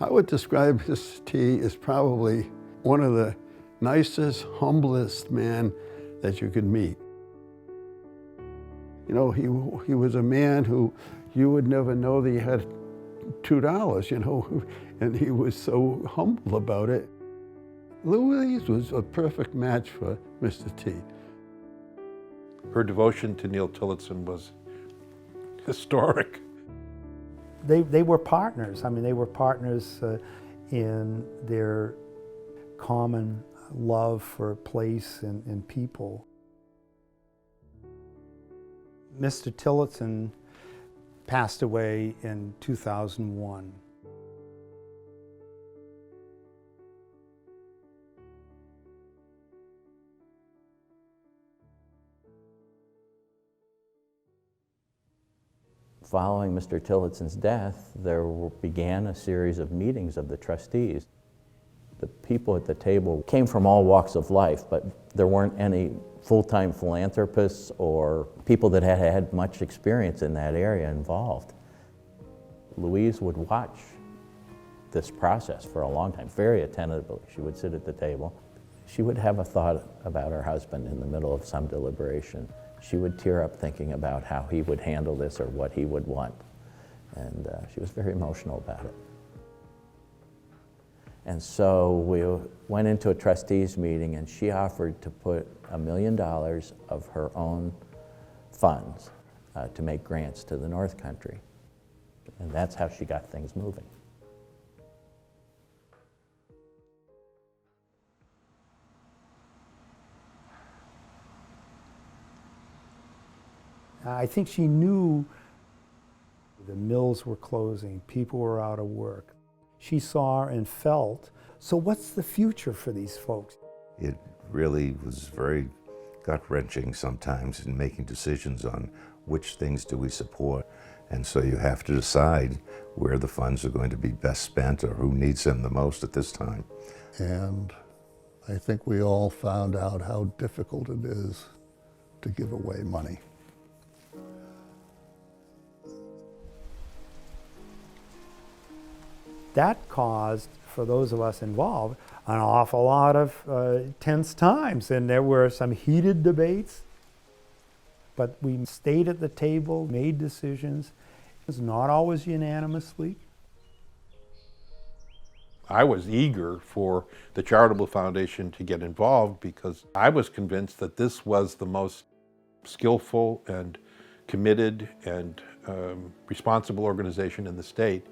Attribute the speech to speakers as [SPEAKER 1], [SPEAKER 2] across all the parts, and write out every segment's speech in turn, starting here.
[SPEAKER 1] I would describe Mr. T as probably one of the nicest, humblest men that you could meet. You know, he was a man who you would never know that he had $2, you know, and he was so humble about it. Louise was a perfect match for Mr. T.
[SPEAKER 2] Her devotion to Neil Tillotson was historic.
[SPEAKER 3] They were partners. I mean, they were partners in their common love for place and people. Mr. Tillotson passed away in 2001.
[SPEAKER 4] Following Mr. Tillotson's death, there began a series of meetings of the trustees. The people at the table came from all walks of life, but there weren't any full-time philanthropists or people that had had much experience in that area involved. Louise would watch this process for a long time, very attentively. She would sit at the table. She would have a thought about her husband in the middle of some deliberation. She would tear up thinking about how he would handle this or what he would want. And she was very emotional about it. And so we went into a trustees meeting and she offered to put $1 million of her own funds to make grants to the North Country. And that's how she got things moving.
[SPEAKER 3] I think she knew the mills were closing, people were out of work. She saw and felt, so what's the future for these folks?
[SPEAKER 5] It really was very gut-wrenching sometimes in making decisions on which things do we support. And so you have to decide where the funds are going to be best spent or who needs them the most at this time.
[SPEAKER 1] And I think we all found out how difficult it is to give away money.
[SPEAKER 3] That caused, for those of us involved, an awful lot of tense times, and there were some heated debates, but we stayed at the table, made decisions. It was not always unanimously.
[SPEAKER 2] I was eager for the Charitable Foundation to get involved because I was convinced that this was the most skillful and committed and responsible organization in the state.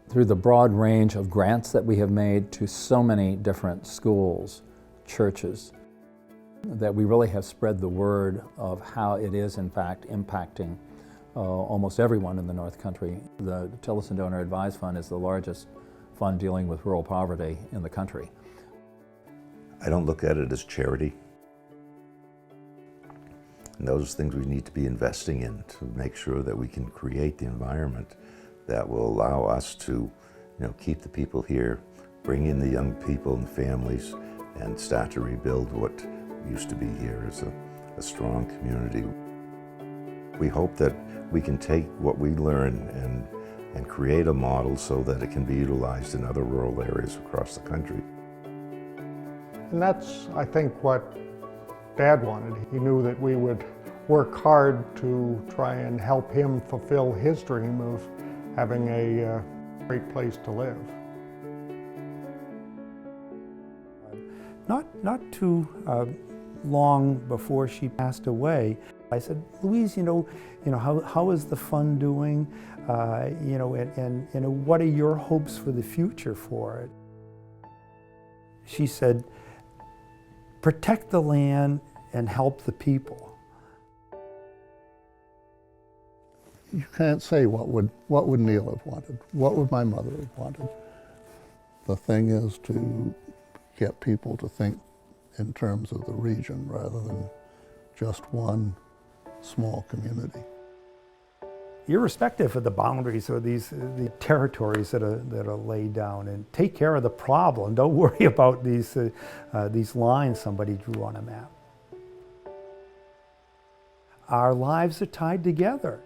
[SPEAKER 6] Through the broad range of grants that we have made to so many different schools, churches, that we really have spread the word of how it is in fact impacting almost everyone in the North Country. The Tillotson Donor Advised Fund is the largest fund dealing with rural poverty in the country.
[SPEAKER 5] I don't look at it as charity. And those are things we need to be investing in to make sure that we can create the environment that will allow us to, keep the people here, bring in the young people and families, and start to rebuild what used to be here as a strong community. We hope that we can take what we learn and create a model so that it can be utilized in other rural areas across the country.
[SPEAKER 7] And that's, I think, what Dad wanted. He knew that we would work hard to try and help him fulfill his dream of having a great place to live.
[SPEAKER 3] Not too long before she passed away, I said, Louise, how is the fund doing? And what are your hopes for the future for it? She said, protect the land and help the people.
[SPEAKER 1] You can't say what would Neil have wanted, what would my mother have wanted. The thing is to get people to think in terms of the region rather than just one small community.
[SPEAKER 3] Irrespective of the boundaries or the territories that are laid down, and take care of the problem. Don't worry about these lines somebody drew on a map. Our lives are tied together.